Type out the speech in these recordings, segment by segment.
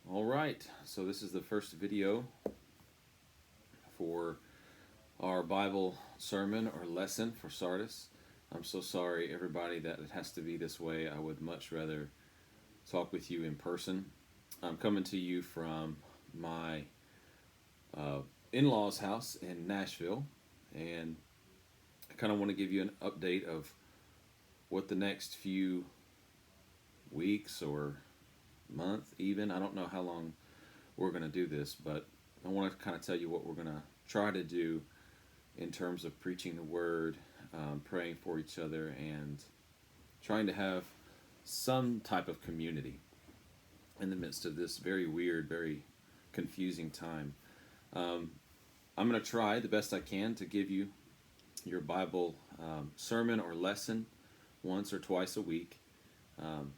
All right, so this is the first video for our Bible sermon or lesson for Sardis. I'm so sorry, everybody, that it has to be this way. I would much rather talk with you in person. I'm coming to you from my uh, in law's house in Nashville, and I kind of want to give you an update of what the next few weeks or month, even. I don't know how long we're going to do this, but I want to kind of tell you what we're going to try to do in terms of preaching the word, praying for each other, and trying to have some type of community in the midst of this very weird, very confusing time. Um, I'm going to try the best I can to give you your Bible sermon or lesson once or twice a week um,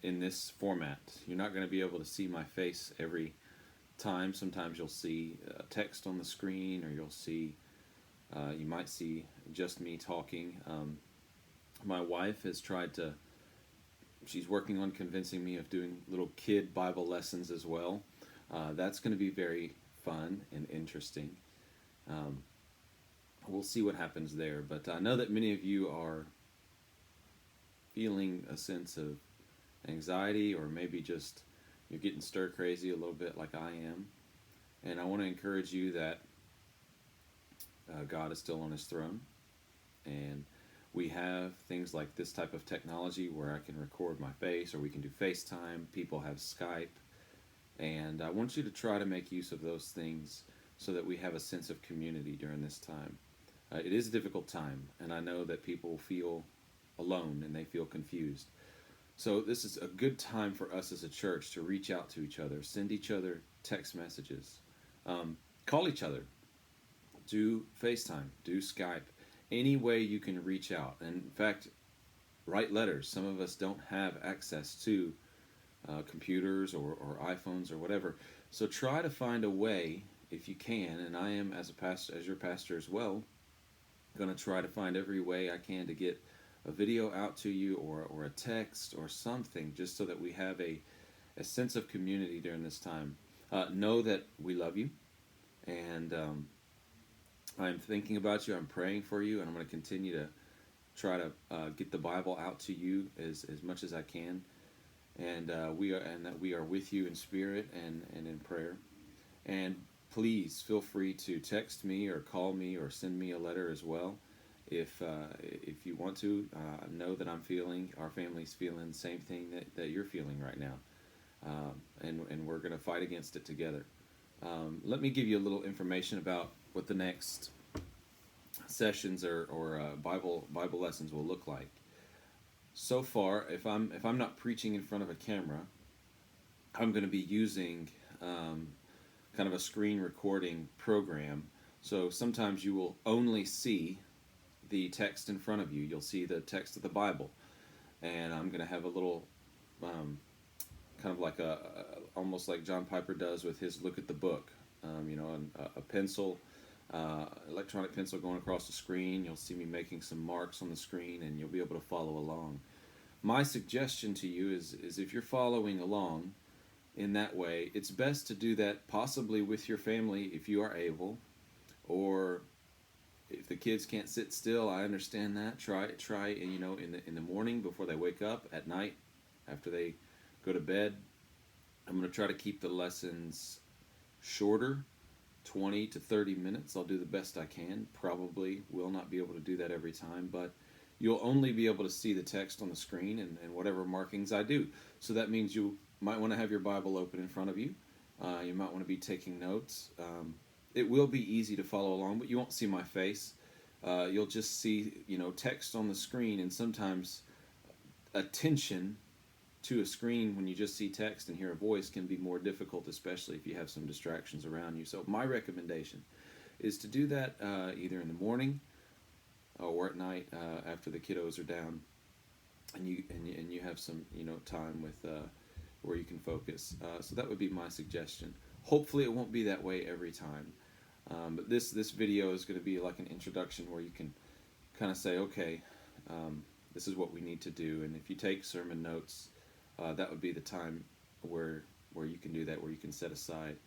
in this format. You're not going to be able to see my face every time. Sometimes you'll see text on the screen, or you might see just me talking. My wife has tried to. She's working on convincing me of doing little kid Bible lessons as well. That's going to be very fun and interesting. Um, we'll see what happens there. But I know that many of you are feeling a sense of anxiety, or maybe just you're getting stir crazy a little bit like I am. And I want to encourage you that God is still on his throne. And we have things like this type of technology where I can record my face, or we can do FaceTime. People have Skype. And I want you to try to make use of those things so that we have a sense of community during this time. It is a difficult time, and I know that people feel alone and they feel confused. So this is a good time for us as a church to reach out to each other, send each other text messages, call each other, do FaceTime, do Skype, any way you can reach out. And in fact, write letters. Some of us don't have access to computers or iPhones or whatever. So try to find a way, if you can, and I am, as a pastor, as your pastor as well, going to try to find every way I can to get a video out to you, or a text or something, just so that we have a sense of community during this time. Know that we love you, and I'm thinking about you, I'm praying for you, and I'm going to continue to try to get the Bible out to you as much as I can. And that we are with you in spirit and in prayer. And please feel free to text me or call me or send me a letter as well, if you want to. Know that our family's feeling the same thing that you're feeling right now, and we're going to fight against it together. Let me give you a little information about what the next sessions or Bible lessons will look like. So far, if I'm not preaching in front of a camera, I'm going to be using kind of a screen recording program. So sometimes you will only see the text in front of you. You'll see the text of the Bible, and I'm going to have a little kind of like almost like John Piper does with his look at the book. A pencil, electronic pencil going across the screen. You'll see me making some marks on the screen, and you'll be able to follow along. My suggestion to you is if you're following along in that way, it's best to do that possibly with your family if you are able, or if the kids can't sit still. I understand that. Try in the morning before they wake up, at night after they go to bed. I'm going to try to keep the lessons shorter, 20 to 30 minutes. I'll do the best I can. Probably will not be able to do that every time, but you'll only be able to see the text on the screen and whatever markings I do. So that means you might want to have your Bible open in front of you. You might want to be taking notes. It will be easy to follow along, but you won't see my face. You'll just see, text on the screen, and sometimes attention to a screen when you just see text and hear a voice can be more difficult, especially if you have some distractions around you. So my recommendation is to do that either in the morning or at night after the kiddos are down, and you have some time with where you can focus. So that would be my suggestion. Hopefully it won't be that way every time, but this video is going to be like an introduction where you can kind of say, okay, this is what we need to do. And if you take sermon notes, that would be the time where where you can do that, where you can set aside,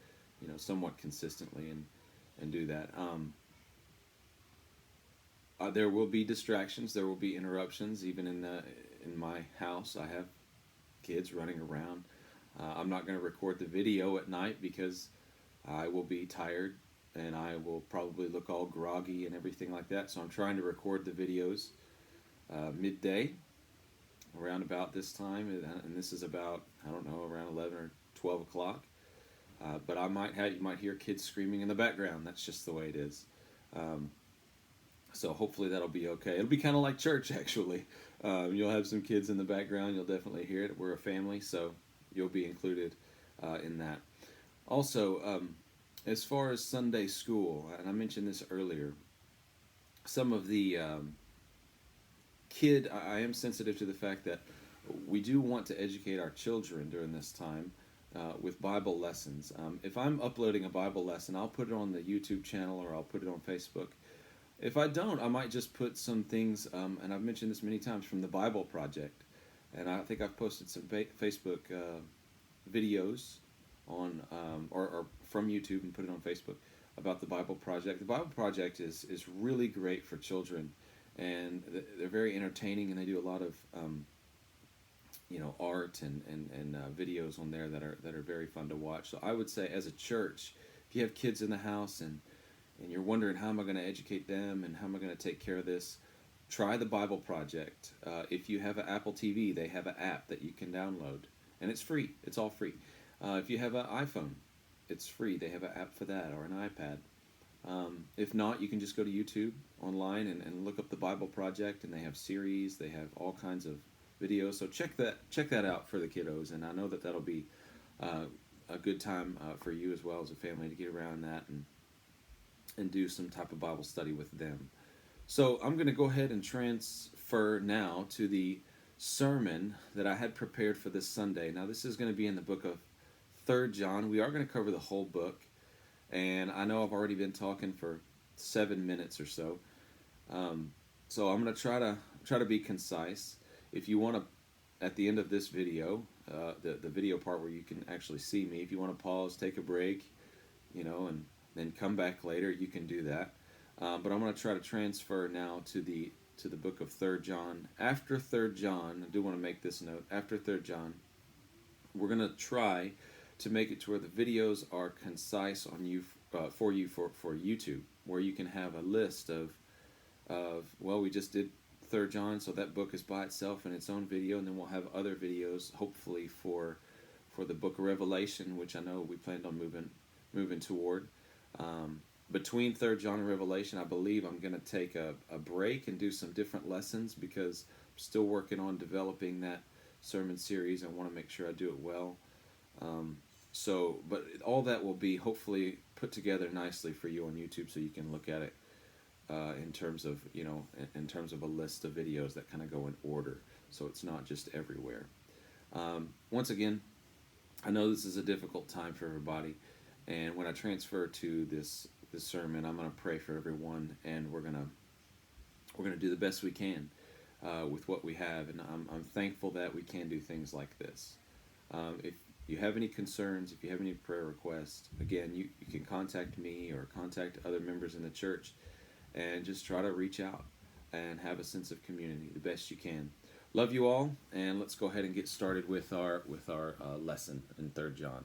somewhat consistently and do that. There will be distractions. There will be interruptions. Even in my house, I have kids running around. I'm not going to record the video at night because I will be tired and I will probably look all groggy and everything like that. So I'm trying to record the videos midday, around about this time, and this is about, I don't know, around 11 or 12 o'clock. But you might hear kids screaming in the background. That's just the way it is. So hopefully that'll be okay. It'll be kind of like church, actually. You'll have some kids in the background. You'll definitely hear it. We're a family, so you'll be included in that. Also, as far as Sunday school, and I mentioned this earlier, some of the I am sensitive to the fact that we do want to educate our children during this time with Bible lessons. If I'm uploading a Bible lesson, I'll put it on the YouTube channel or I'll put it on Facebook. If I don't, I might just put some things, and I've mentioned this many times, from the Bible Project. And I think I've posted some Facebook videos on, or from YouTube and put it on Facebook about the Bible Project. The Bible Project is really great for children, and they're very entertaining, and they do a lot of art and videos on there that are very fun to watch. So I would say, as a church, if you have kids in the house and you're wondering, how am I going to educate them and how am I going to take care of this, try the Bible Project. If you have an Apple TV, they have an app that you can download, and it's free. It's all free. If you have an iPhone, it's free. They have an app for that, or an iPad. If not, you can just go to YouTube online and look up the Bible Project, and they have series. They have all kinds of videos. So check that out for the kiddos, and I know that that'll be a good time for you as well as a family to get around that and do some type of Bible study with them. So I'm going to go ahead and transfer now to the sermon that I had prepared for this Sunday. Now, this is going to be in the book of 3 John. We are going to cover the whole book, and I know I've already been talking for 7 minutes or so. So I'm going to try to be concise. If you want to, at the end of this video, the video part where you can actually see me, if you want to pause, take a break, and then come back later, you can do that. But I'm going to try to transfer now to the book of 3 John. After 3 John, I do want to make this note. After 3 John, we're going to try to make it to where the videos are concise on you for YouTube, where you can have a list of we just did 3 John, so that book is by itself in its own video, and then we'll have other videos, hopefully for the book of Revelation, which I know we planned on moving toward. Between 3 John and Revelation, I believe I'm going to take a break and do some different lessons, because I'm still working on developing that sermon series. I want to make sure I do it well. But all that will be hopefully put together nicely for you on YouTube, so you can look at it in terms of a list of videos that kind of go in order, so it's not just everywhere. Once again, I know this is a difficult time for everybody, and when I transfer to this sermon, I'm going to pray for everyone, and we're going to do the best we can with what we have, and I'm thankful that we can do things like this. If you have any concerns, if you have any prayer requests, again, you can contact me or contact other members in the church, and just try to reach out and have a sense of community the best you can. Love you all, and let's go ahead and get started with our lesson in 3 John.